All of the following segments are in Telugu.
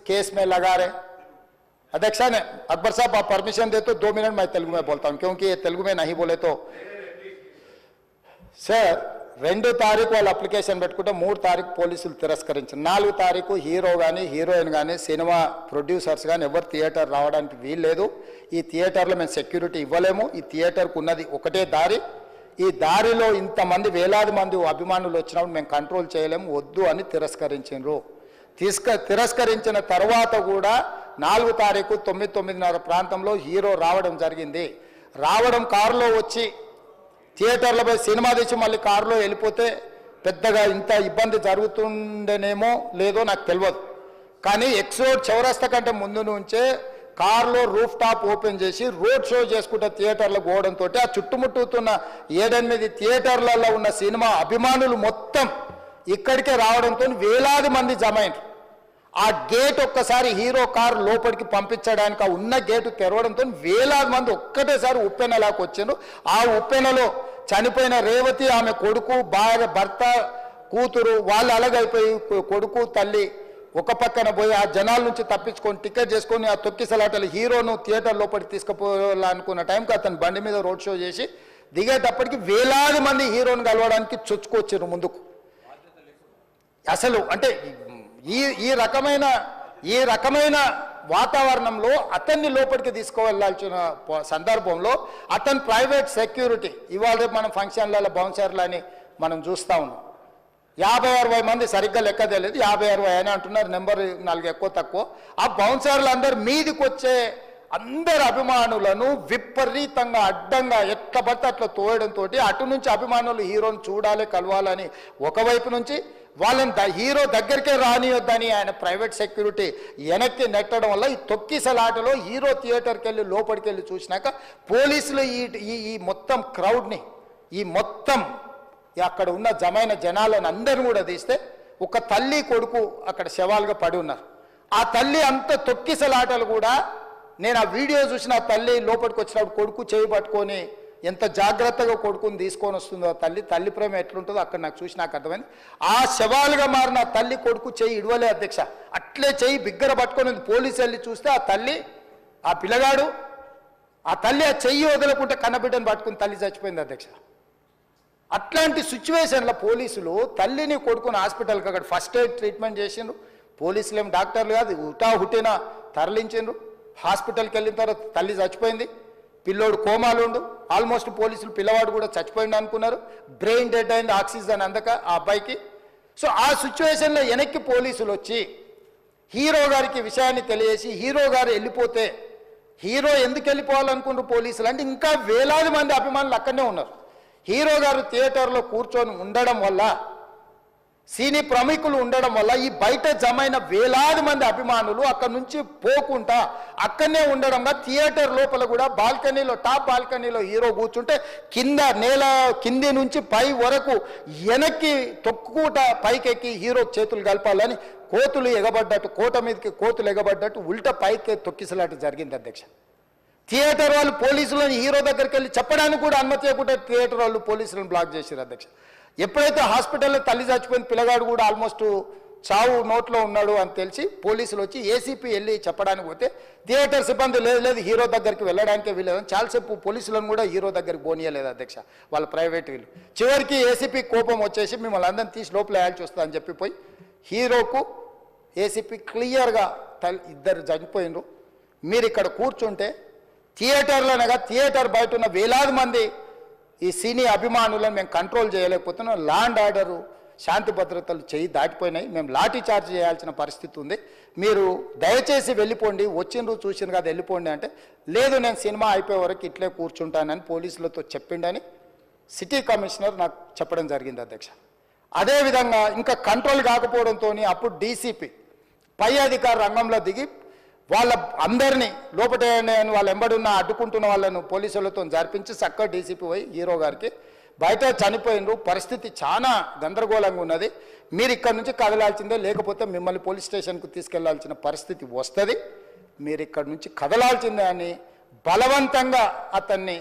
केस में लगा रहे। अध्यक्ष ने अकबर साहब आप परमिशन दे तो 2 मिनट मैं तेलुगु में बोलता हूं, क्योंकि ये तेलुगु में नहीं बोले तो सर 2 తారీఖు వాళ్ళు అప్లికేషన్ పెట్టుకుంటే 3 తారీఖు పోలీసులు తిరస్కరించారు. 4 తారీఖు హీరో కానీ హీరోయిన్ కానీ సినిమా ప్రొడ్యూసర్స్ కానీ ఎవరు థియేటర్ రావడానికి వీల్లేదు. ఈ థియేటర్లో మేము సెక్యూరిటీ ఇవ్వలేము. ఈ థియేటర్కు ఉన్నది ఒకటే దారి. ఈ దారిలో ఇంతమంది వేలాది మంది అభిమానులు వచ్చినప్పుడు మేము కంట్రోల్ చేయలేము, వద్దు అని తిరస్కరించారు. తిరస్కరించిన తర్వాత కూడా 4 తారీఖు 9:30 ప్రాంతంలో హీరో రావడం జరిగింది. రావడం కారులో వచ్చి థియేటర్లో పోయి సినిమా తెచ్చి మళ్ళీ కారులో వెళ్ళిపోతే పెద్దగా ఇంత ఇబ్బంది జరుగుతుండేనేమో లేదో నాకు తెలియదు. కానీ ఎక్స్ రోడ్ చౌరస్తా కంటే ముందు నుంచే కారులో రూఫ్ టాప్ ఓపెన్ చేసి రోడ్ షో చేసుకుంటే థియేటర్లో పోవడంతో ఆ చుట్టుముట్టుతున్న 7-8 థియేటర్లలో ఉన్న సినిమా అభిమానులు మొత్తం ఇక్కడికే రావడంతో వేలాది మంది జమ అయినారు. ఆ గేట్ ఒక్కసారి హీరో కారు లోపలికి పంపించడానికి ఆ ఉన్న గేటు తెరవడంతో వేలాది మంది ఒక్కటేసారి ఉప్పెనలాకి వచ్చారు. ఆ ఉప్పెనలో చనిపోయిన రేవతి, ఆమె కొడుకు, భార్య, భర్త, కూతురు వాళ్ళు అలాగైపోయి కొడుకు తల్లి ఒక పక్కన పోయి ఆ జనాల నుంచి తప్పించుకొని టికెట్ చేసుకొని ఆ తొక్కిసలాటలు హీరోను థియేటర్ లోపలికి తీసుకుపోవాలనుకున్న టైంకి అతను బండి మీద రోడ్ షో చేసి దిగేటప్పటికి వేలాది మంది హీరోని కలవడానికి చొచ్చుకొచ్చారు ముందుకు. అసలు అంటే ఈ రకమైన వాతావరణంలో అతన్ని లోపలికి తీసుకువెళ్ళాల్సిన సందర్భంలో అతను ప్రైవేట్ సెక్యూరిటీ ఇవాళ మనం ఫంక్షన్లలో బౌన్సర్లని మనం చూస్తూ ఉన్నాం. 50-60 మంది సరిగ్గా లెక్క తెలియదు, 50-60 అని అంటున్నారు, నెంబర్ 4 ఎక్కువ తక్కువ. ఆ బౌన్సర్లు అందరు మీదికి వచ్చే అందరు అభిమానులను విపరీతంగా అడ్డంగా ఎట్లా పడితే అట్లా తోయడంతో అటు నుంచి అభిమానులు హీరోని చూడాలి, కలవాలని ఒకవైపు నుంచి వాళ్ళని హీరో దగ్గరికే రానియొద్దని ఆయన ప్రైవేట్ సెక్యూరిటీ వెనక్కి నెట్టడం వల్ల ఈ తొక్కిసలాటలో హీరో థియేటర్కి వెళ్ళి లోపలికి వెళ్ళి చూసినాక పోలీసులు ఈ మొత్తం క్రౌడ్ని ఈ మొత్తం అక్కడ ఉన్న జమైన జనాలను అందరిని కూడా తీస్తే ఒక తల్లి కొడుకు అక్కడ శవాలుగా పడి ఉన్నారు. ఆ తల్లి అంత తొక్కిసలాటలు కూడా నేను ఆ వీడియో చూసిన ఆ తల్లి లోపలికి వచ్చినప్పుడు కొడుకు చేయి పట్టుకొని ఎంత జాగ్రత్తగా కొడుకుని తీసుకొని వస్తుందో తల్లి ప్రేమ ఎట్లుంటుందో అక్కడ నాకు చూసి నాకు అర్థమైంది. ఆ శవాలుగా మారిన తల్లి కొడుకు చెయ్యి ఇడవలే అధ్యక్ష, అట్లే చెయ్యి బిగ్గర పట్టుకొని పోలీసు వెళ్ళి చూస్తే ఆ తల్లి ఆ పిల్లగాడు ఆ తల్లి ఆ చెయ్యి వదలకుంటే కన్నబిడ్డను పట్టుకుని తల్లి చచ్చిపోయింది అధ్యక్ష. అట్లాంటి సిచ్యువేషన్లో పోలీసులు తల్లిని కొడుకుని హాస్పిటల్కి అక్కడ ఫస్ట్ ఎయిడ్ ట్రీట్మెంట్ చేసిండ్రు. పోలీసులు ఏం డాక్టర్లు కాదు, హుటాహుటిన తరలించిండ్రు. హాస్పిటల్కి వెళ్ళిన తర్వాత తల్లి చచ్చిపోయింది, పిల్లోడు కోమాలు ఉండు. ఆల్మోస్ట్ పోలీసులు పిల్లవాడు కూడా చచ్చిపోయింది అనుకున్నారు. బ్రెయిన్ డెడ్ అయింది, ఆక్సిజన్ అందక ఆ అబ్బాయికి. సో ఆ సిచ్యువేషన్లో వెనక్కి పోలీసులు వచ్చి హీరో గారికి విషయాన్ని తెలియజేసి హీరో గారు వెళ్ళిపోతే హీరో ఎందుకు వెళ్ళిపోవాలనుకున్నారు పోలీసులు అంటే ఇంకా వేలాది మంది అభిమానులు అక్కడనే ఉన్నారు. హీరో గారు థియేటర్లో కూర్చొని ఉండడం వల్ల సినీ ప్రముఖులు ఉండడం వల్ల ఈ బయట జమైన వేలాది మంది అభిమానులు అక్కడ నుంచి పోకుండా అక్కడనే ఉండడంగా థియేటర్ లోపల కూడా బాల్కనీలో టాప్ బాల్కనీలో హీరో కూర్చుంటే కింద నేల కింది నుంచి పై వరకు వెనక్కి తొక్కుట పైకెక్కి హీరో చేతులు కలపాలని కోతులు ఎగబడ్డట్టు కోట మీదకి కోతులు ఎగబడ్డట్టు ఉల్టా పైకి తొక్కిసలాట జరిగింది అధ్యక్ష. థియేటర్ వాళ్ళు పోలీసులను హీరో దగ్గరికి వెళ్ళి చెప్పడానికి కూడా అనుమతి ఇవ్వకుండా థియేటర్ వాళ్ళు పోలీసులను బ్లాక్ చేశారు అధ్యక్ష. ఎప్పుడైతే హాస్పిటల్లో తల్లి చచ్చిపోయిన పిల్లగాడు కూడా ఆల్మోస్ట్ చావు నోట్లో ఉన్నాడు అని తెలిసి పోలీసులు వచ్చి ఏసీపీ వెళ్ళి చెప్పడానికి పోతే థియేటర్ సిబ్బంది లేదు హీరో దగ్గరికి వెళ్ళడానికే వీళ్ళదని చాలాసేపు పోలీసులను కూడా హీరో దగ్గరికి పోనీయలేదు అధ్యక్ష వాళ్ళ ప్రైవేట్ వీళ్ళు. చివరికి ఏసీపీ కోపం వచ్చేసి మిమ్మల్ని అందరిని తీసి లోపల వేయాల్సి వస్తుందని చెప్పిపోయి హీరోకు ఏసీపీ క్లియర్గా ఇద్దరు చనిపోయినరు, మీరు ఇక్కడ కూర్చుంటే థియేటర్లోనగా థియేటర్ బయట ఉన్న వేలాది మంది ఈ సినీ అభిమానులను మేము కంట్రోల్ చేయలేకపోతున్నాం, ల్యాండ్ ఆర్డరు శాంతి భద్రతలు చేయి దాటిపోయినాయి, మేము లాఠీ చార్జ్ చేయాల్సిన పరిస్థితి ఉంది, మీరు దయచేసి వెళ్ళిపోండి, వచ్చిండ్రు చూసిన కదా వెళ్ళిపోండి అంటే లేదు నేను సినిమా అయిపోయే వరకు ఇట్లే కూర్చుంటానని పోలీసులతో చెప్పిండని సిటీ కమిషనర్ నాకు చెప్పడం జరిగింది అధ్యక్ష. అదేవిధంగా ఇంకా కంట్రోల్ కాకపోవడంతో అప్పుడు డీసీపీ పై అధికారి రంగంలో దిగి వాళ్ళ అందరినీ లోపల వాళ్ళు ఎంబడున్న అడ్డుకుంటున్న వాళ్ళను పోలీసులతో జరిపించి చక్కగా డీసీపీ పోయి హీరో గారికి బయట చనిపోయినరు, పరిస్థితి చాలా గందరగోళంగా ఉన్నది, మీరు ఇక్కడ నుంచి కదలాల్సిందే లేకపోతే మిమ్మల్ని పోలీస్ స్టేషన్కు తీసుకెళ్లాల్సిన పరిస్థితి వస్తుంది, మీరు ఇక్కడ నుంచి కదలాల్సిందే అని బలవంతంగా అతన్ని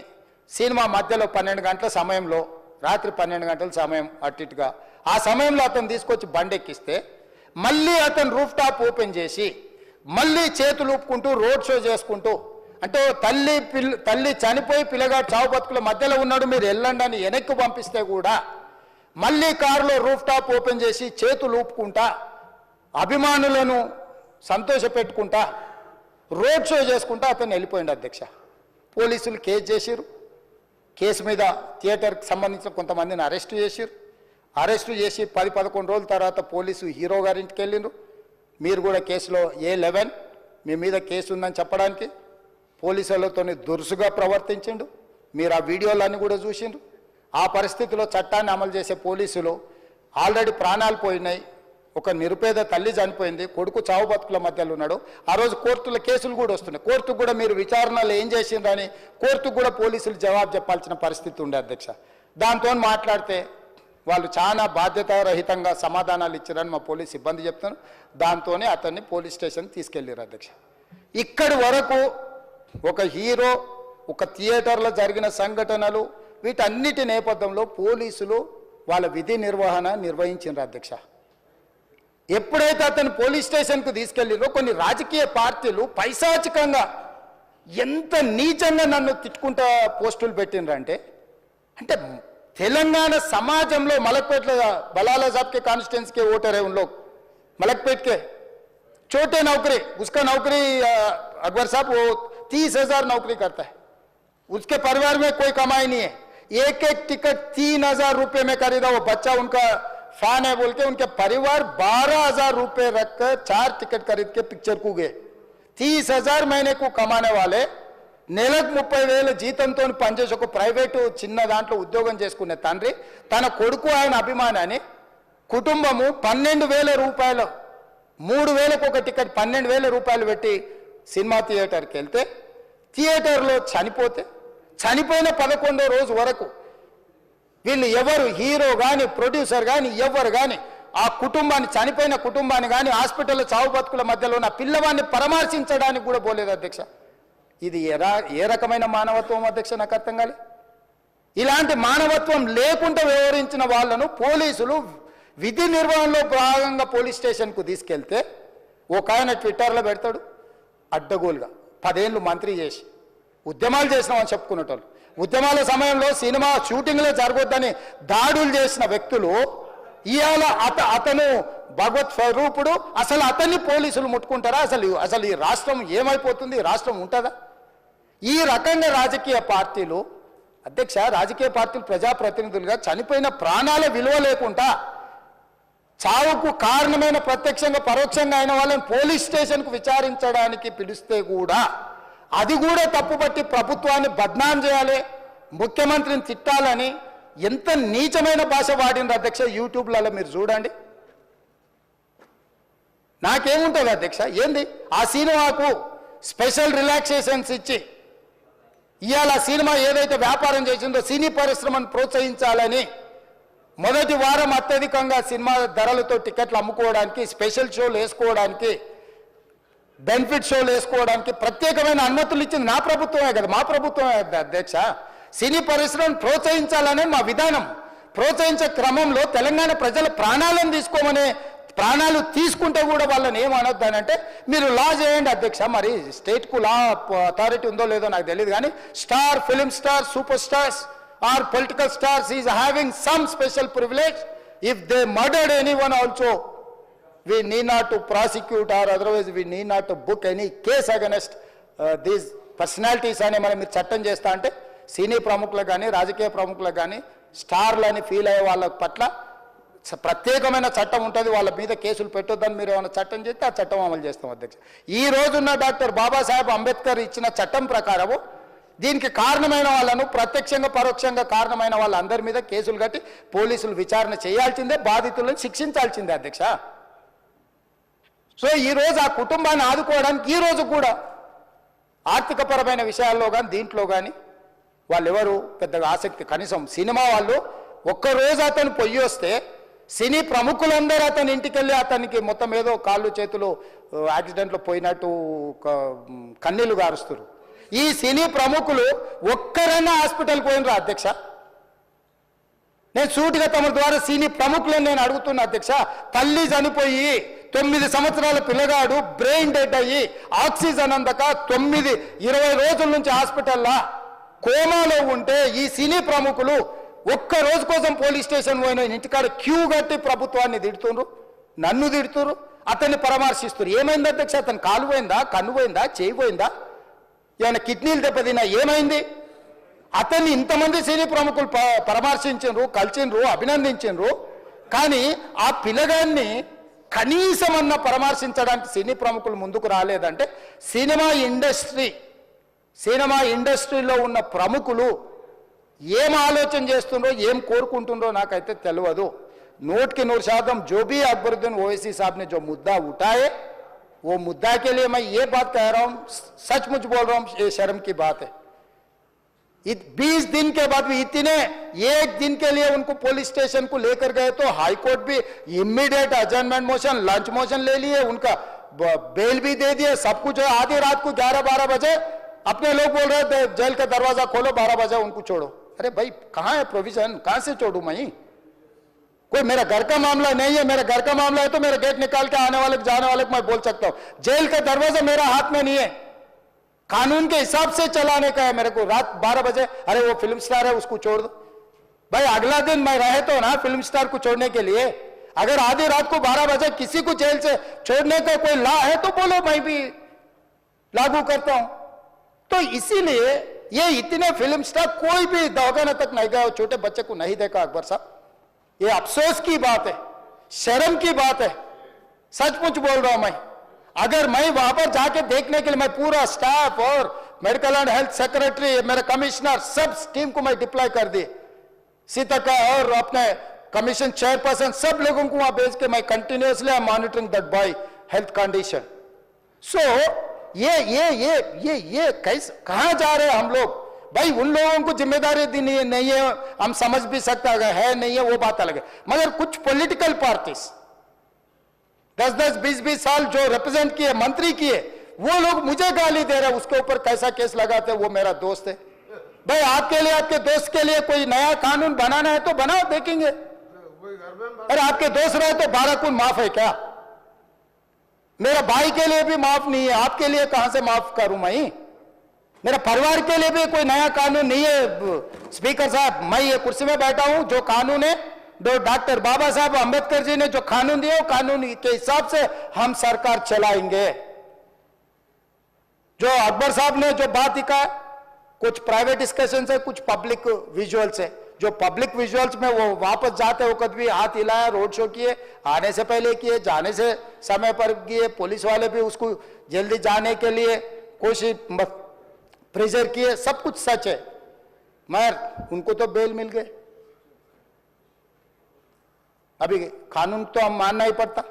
సినిమా మధ్యలో 12 గంటల సమయంలో రాత్రి 12 గంటల సమయం అట్టిట్టుగా ఆ సమయంలో అతను తీసుకొచ్చి బండెక్కిస్తే మళ్ళీ అతను రూఫ్ టాప్ ఓపెన్ చేసి మళ్ళీ చేతులు ఊపుకుంటూ రోడ్ షో చేసుకుంటూ, అంటే తల్లి చనిపోయి పిల్లగాడు చావు బతుకుల మధ్యలో ఉన్నాడు, మీరు వెళ్ళండి అని వెనక్కి పంపిస్తే కూడా మళ్ళీ కారులో రూఫ్ టాప్ ఓపెన్ చేసి చేతులు ఊపుకుంటా అభిమానులను సంతోషపెట్టుకుంటా రోడ్ షో చేసుకుంటా అతను వెళ్ళిపోయింది అధ్యక్ష. పోలీసులు కేసు చేసిరు. కేసు మీద థియేటర్కి సంబంధించిన కొంతమందిని అరెస్టు చేసిరు. అరెస్టు చేసి 10-11 రోజుల తర్వాత పోలీసు హీరో గారింటికి వెళ్ళిండ్రు. మీరు కూడా కేసులో A11 మీ మీద కేసు ఉందని చెప్పడానికి పోలీసులతో దురుసుగా ప్రవర్తించిండు. మీరు ఆ వీడియోలన్నీ కూడా చూసిండ్రు. ఆ పరిస్థితిలో చట్టాన్ని అమలు చేసే పోలీసులు ఆల్రెడీ ప్రాణాలు పోయినాయి. ఒక నిరుపేద తల్లి చనిపోయింది, కొడుకు చావు బతుకుల మధ్యలో ఉన్నాడు. ఆ రోజు కోర్టులో కేసులు కూడా వస్తున్నాయి. కోర్టుకు కూడా మీరు విచారణలు ఏం చేసిండ్రని కోర్టుకు కూడా పోలీసులు జవాబు చెప్పాల్సిన పరిస్థితి ఉండే అధ్యక్ష. దాంతో మాట్లాడితే వాళ్ళు చాలా బాధ్యతారహితంగా సమాధానాలు ఇచ్చారని మా పోలీస్ సిబ్బంది చెప్తున్నారు. దాంతోనే అతన్ని పోలీస్ స్టేషన్కి తీసుకెళ్ళారు అధ్యక్ష. ఇక్కడి వరకు ఒక హీరో, ఒక థియేటర్లో జరిగిన సంఘటనలు, వీటన్నిటి నేపథ్యంలో పోలీసులు వాళ్ళ విధి నిర్వహణ నిర్వహించారు అధ్యక్ష. ఎప్పుడైతే అతను పోలీస్ స్టేషన్కు తీసుకెళ్ళిరో కొన్ని రాజకీయ పార్టీలు పైశాచికంగా ఎంత నీచంగా నన్ను తిట్టుకుంటా పోస్టులు పెట్టినరంటే, అంటే తెలంగాణ समाजంలో మలక్పేట్ बलाला साहब के कॉन्स्टिट्यूंसी के वोटर है, उन लोग मलकपेट के छोटे नौकरी, उसका नौकरी अकबर साहब वो 30,000 नौकरी करता है, उसके परिवार में कोई कमाई नहीं है, एक टिकट 3,000 रुपये में खरीदा, वो बच्चा उनका फैन है बोल के उनके परिवार 12,000 रुपये रखकर 4 टिकट खरीद के पिक्चर को गए. 30,000 महीने को कमाने वाले నెలకు 30,000 జీతంతో పనిచేసి ఒక ప్రైవేటు చిన్న దాంట్లో ఉద్యోగం చేసుకునే తండ్రి తన కొడుకు ఆయన అభిమానాన్ని కుటుంబము 12,000 రూపాయలు 3,000కు ఒక టికెట్ 12,000 రూపాయలు పెట్టి సినిమా థియేటర్కి వెళ్తే థియేటర్లో చనిపోయిన 11వ రోజు వరకు వీళ్ళు ఎవరు హీరో కానీ ప్రొడ్యూసర్ కానీ ఎవరు కానీ ఆ కుటుంబాన్ని చనిపోయిన కుటుంబాన్ని కానీ హాస్పిటల్లో చావు బతుకుల మధ్యలో ఉన్న పిల్లవాడిని పరామర్శించడానికి కూడా పోలేదు అధ్యక్ష. ఇది ఏ రకమైన మానవత్వం అధ్యక్ష? నాకు అర్థం కాలే. ఇలాంటి మానవత్వం లేకుండా వ్యవహరించిన వాళ్ళను పోలీసులు విధి నిర్వహణలో భాగంగా పోలీస్ స్టేషన్కు తీసుకెళ్తే ఒక ఆయన ట్విట్టర్లో పెడతాడు అడ్డగోలుగా 10 ఏళ్ళు మంత్రి చేసి ఉద్యమాలు చేసినామని చెప్పుకునేటోళ్ళు, ఉద్యమాల సమయంలో సినిమా షూటింగ్లో జరగొద్దని దాడులు చేసిన వ్యక్తులు ఇవాళ అతను భగవత్ స్వరూపుడు, అసలు అతన్ని పోలీసులు ముట్టుకుంటారా? అసలు ఈ రాష్ట్రం ఏమైపోతుంది? ఈ రాష్ట్రం ఉంటుందా? ఈ రకంగా రాజకీయ పార్టీలు అధ్యక్ష, రాజకీయ పార్టీలు ప్రజాప్రతినిధులుగా చనిపోయిన ప్రాణాల విలువ లేకుండా చావుకు కారణమైన ప్రత్యక్షంగా పరోక్షంగా అయిన వాళ్ళని పోలీస్ స్టేషన్కు విచారించడానికి పిలిస్తే కూడా అది కూడా తప్పుపట్టి ప్రభుత్వాన్ని బద్నాం చేయాలి, ముఖ్యమంత్రిని తిట్టాలని ఎంత నీచమైన భాష వాడింది అధ్యక్ష. యూట్యూబ్లలో మీరు చూడండి. నాకేముంటుంది అధ్యక్ష? ఏంది ఆ సినిమాకు స్పెషల్ రిలాక్సేషన్స్ ఇచ్చి ఇవాళ సినిమా ఏదైతే వ్యాపారం చేసిందో సినీ పరిశ్రమను ప్రోత్సహించాలని మొదటి వారం అత్యధికంగా సినిమా ధరలతో టికెట్లు అమ్ముకోవడానికి, స్పెషల్ షోలు వేసుకోవడానికి, బెనిఫిట్ షోలు వేసుకోవడానికి ప్రత్యేకమైన అనుమతులు ఇచ్చింది నా ప్రభుత్వమే కదా, మా ప్రభుత్వమే అధ్యక్ష. సినీ పరిశ్రమను ప్రోత్సహించాలనే మా విధానం. ప్రోత్సహించే క్రమంలో తెలంగాణ ప్రజల ప్రాణాలు తీసుకుంటే కూడా వాళ్ళని ఏమనొద్దానంటే మీరు లా చేయండి అధ్యక్ష. మరి స్టేట్కు లా అథారిటీ ఉందో లేదో నాకు తెలియదు, కానీ star, film star, super stars or political stars is having some special privilege. If they murdered anyone also we need not to prosecute or otherwise we need not to book any case against these personalities అని మనం మీరు చట్టం చేస్తా అంటే సినీ ప్రముఖులకు కానీ రాజకీయ ప్రముఖులకు కానీ స్టార్లని ఫీల్ అయ్యే వాళ్ళ పట్ల ప్రత్యేకమైన చట్టం ఉంటుంది, వాళ్ళ మీద కేసులు పెట్టొద్దని మీరు ఏమైనా చట్టం చేస్తే ఆ చట్టం అమలు చేస్తాం అధ్యక్ష. ఈ రోజున్న డాక్టర్ బాబాసాహెబ్ అంబేద్కర్ ఇచ్చిన చట్టం ప్రకారము దీనికి కారణమైన వాళ్ళను ప్రత్యక్షంగా పరోక్షంగా కారణమైన వాళ్ళందరి మీద కేసులు కట్టి పోలీసులు విచారణ చేయాల్సిందే, బాధితులను శిక్షించాల్సిందే అధ్యక్ష. సో ఈరోజు ఆ కుటుంబాన్ని ఆదుకోవడానికి ఈరోజు కూడా ఆర్థికపరమైన విషయాల్లో కానీ దీంట్లో కానీ వాళ్ళు ఎవరు పెద్దగా ఆసక్తి, కనీసం సినిమా వాళ్ళు ఒక్కరోజు అతను పొయ్యి వస్తే సినీ ప్రముఖులందరూ అతని ఇంటికి వెళ్ళి అతనికి మొత్తం ఏదో కాళ్ళు చేతులు యాక్సిడెంట్లో పోయినట్టు కన్నీళ్లు గారుస్తారు. ఈ సినీ ప్రముఖులు ఒక్కరైనా హాస్పిటల్కి పోయినరా అధ్యక్ష? నేను సూటిగా తమ ద్వారా సీని ప్రముఖులను నేను అడుగుతున్నా అధ్యక్ష. తల్లి చనిపోయి 9 సంవత్సరాల పిల్లగాడు బ్రెయిన్ డెడ్ అయ్యి ఆక్సిజన్ అందక 20 రోజుల నుంచి హాస్పిటల్లో కోమాలో ఉంటే ఈ సినీ ప్రముఖులు ఒక్క రోజు కోసం పోలీస్ స్టేషన్ పోయిన ఇంటికాడ క్యూ కట్టి ప్రభుత్వాన్ని తిడుతున్నారు, నన్ను తిడుతున్నారు, అతన్ని పరామర్శిస్తున్నారు. ఏమైంది అధ్యక్ష? అతను కాలు పోయిందా, కన్ను పోయిందా, చేయి పోయిందా, ఏమైనా కిడ్నీలు దెబ్బతిన్నా, ఏమైంది? అతన్ని ఇంతమంది సినీ ప్రముఖులు పరామర్శించారు, కలిసిండ్రు, అభినందించారు. కానీ ఆ పిల్లగాన్ని కనీసమన్నా పరామర్శించడానికి సినీ ప్రముఖులు ముందుకు రాలేదంటే సినిమా ఇండస్ట్రీలో ఉన్న ప్రముఖులు ఏం ఆలోచన చేస్తుండ్రో, ఏం కోరుకుంటుండ్రో నాకైతే తెలియదు. 100% जो भी अकबरुद्दीन ओवैसी साहब ने जो मुद्दा उठाए, वो मुद्दा के लिए मैं ये बात कह रहा हूं, सचमुच बोल रहा हूं, ये शर्म की बात है. 20 दिन के बाद भी एक दिन के लिए उनको पुलिस स्टेशन को लेकर गए तो हाईकोर्ट भी इमीडिएट अजर्नमेंट मोशन, लंच मोशन ले लिए, उनका बेल भी दे दिए, सब कुछ है. आधी रात को 11-12 बजे अपने लोग बोल रहे थे जेल का दरवाजा खोलो, 12 बजे उनको छोड़ो. अरे भाई कहां है प्रोविजन? कहां से छोड़ू मैं? कोई मेरा घर का मामला नहीं है. मेरा घर का मामला है तो मेरा गेट निकाल के आने वाले जाने वाले को मैं बोल सकता हूं. जेल का दरवाजा मेरा हाथ में नहीं है, कानून के हिसाब से चलाने का है मेरे को. रात 12 बजे अरे वो फिल्म स्टार है उसको छोड़ दो. भाई अगला दिन मैं रहे तो ना फिल्म स्टार को छोड़ने के लिए. अगर आधी रात को 12 बजे किसी को जेल से छोड़ने का कोई लॉ है तो बोलो, मैं भी लागू करता हूं. तो इसीलिए ये इतने फिल्म स्टार कोई भी दवाखाने तक नहीं गया, छोटे बच्चे को नहीं देखा अकबर साहब. ये अफसोस की बात है, शर्म की बात है. सचमुच बोल रहा हूं मैं. अगर मैं वहां पर जाके देखने के लिए मैं पूरा स्टाफ और मेडिकल एंड हेल्थ सेक्रेटरी, मेरे कमिश्नर, सब टीम को मैं डिप्लॉय कर दी. सीता और अपने कमीशन चेयरपर्सन सब लोगों को वहां भेज के मैं continuously I monitoring that boy health condition. So ये कैसे कहां जा रहे हैं हम लोग? भाई उन लोगों को जिम्मेदारी दी नहीं है, हम समझ भी सकते है नहीं है, वो बात अलग है. मगर कुछ पॉलिटिकल पार्टीज 10-10, 20-20 साल जो रिप्रेजेंट किए, मंत्री किए, वो लोग मुझे गाली दे रहे हैं. उसके ऊपर कैसा केस लगाते हैं? वो मेरा दोस्त है. भाई आपके लिए, आपके दोस्त के लिए कोई नया कानून बनाना है तो बनाओ, देखेंगे. अरे आपके दोस्त रहे तो 12 खून माफ है क्या? मेरा भाई के लिए भी माफ नहीं है, आपके लिए कहां से माफ करूं मैं? मेरा परिवार के लिए भी कोई नया कानून नहीं है. स्पीकर साहब, मैं ये कुर्सी में बैठा हूं, जो कानून है डॉक्टर बाबा साहब अंबेडकर जी ने जो कानून दिया, कानून के हिसाब से हम सरकार चलाएंगे. जो अकबर साहब ने जो बात दिखा, कुछ प्राइवेट डिस्कशन से, कुछ पब्लिक विजुअल से. जो पब्लिक विजुअल्स में वो वापस जाते वक्त भी हाथ हिलाया, रोड शो किए, आने से पहले किए, जाने से समय पर किए, पुलिस वाले भी उसको जल्दी जाने के लिए कोशिश प्रेशर किए, सब कुछ सच है. मगर उनको तो बेल मिल गए. अभी कानून तो हम मानना ही पड़ता.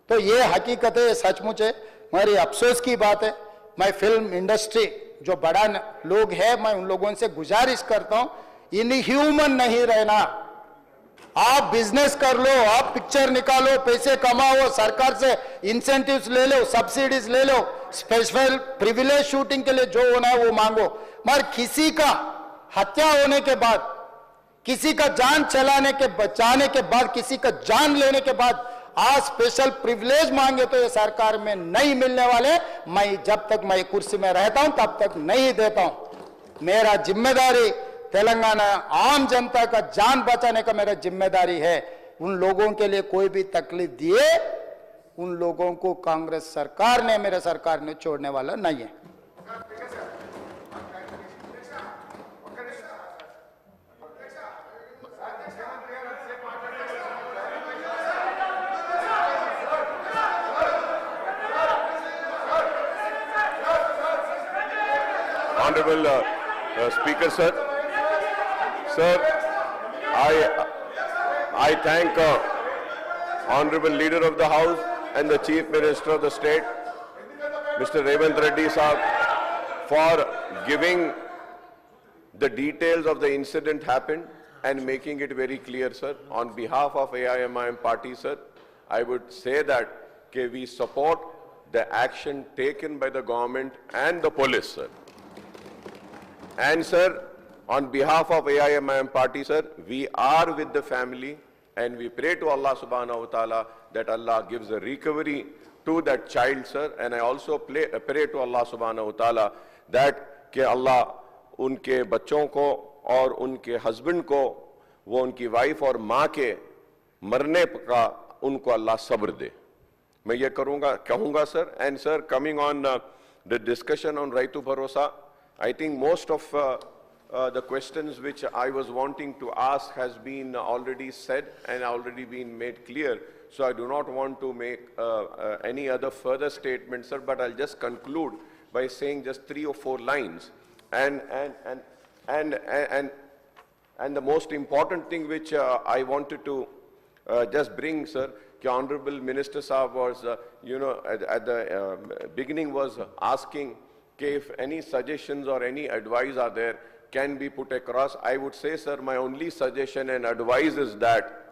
तो ये हकीकत है, सचमुच है. मगर ये अफसोस की बात है. मैं फिल्म इंडस्ट्री जो बड़ा लोग है, मैं उन लोगों से गुजारिश करता हूं, इनह्यूमन नहीं रहना. आप बिजनेस कर लो, आप पिक्चर निकालो, पैसे कमाओ, सरकार से इंसेंटिव्स ले लो, सब्सिडीज ले लो, स्पेशल प्रिविलेज शूटिंग के लिए जो होना है वो मांगो. मगर किसी का हत्या होने के बाद, किसी का जान चलाने के बचाने के बाद, किसी का जान लेने के बाद आज स्पेशल प्रिविलेज मांगे तो ये सरकार में नहीं मिलने वाले. मैं जब तक मैं कुर्सी में रहता हूं तब तक नहीं देता हूं. मेरा जिम्मेदारी तेलंगाना आम जनता का जान बचाने का मेरा जिम्मेदारी है. उन लोगों के लिए कोई भी तकलीफ दिए, उन लोगों को कांग्रेस सरकार ने, मेरे सरकार ने छोड़ने वाला नहीं है. Honorable Speaker sir, I thank Honorable Leader of the House and the Chief Minister of the State, Mr. Revant Reddy Sahab, for giving the details of the incident happened and making it very clear, sir. On behalf of AIMIM party, sir, I would say that we support the action taken by the government and the police, sir. And sir, On behalf of AIMIM party, sir, we are with the family and we pray to Allah subhanahu wa ta'ala that Allah gives a recovery to that child, sir. And I also pray to Allah subhanahu wa ta'ala that कि Allah उनके बच्चों को और उनके husband को वो उनकी wife और माँ के मरने का उनको अल्लाह सब्र दे. मैं ये कहूँगा sir. And sir, coming on the discussion on Right to Bharosa, I think most of the questions which I was wanting to ask has been already said and already been made clear. So I do not want to make any other further statements, sir, but I'll just conclude by saying just 3 or 4 lines. And the most important thing which I wanted to just bring, sir, the Honorable Minister Saab was, at the beginning was asking if any suggestions or any advice are there can be put across. I would say, sir, my only suggestion and advice is that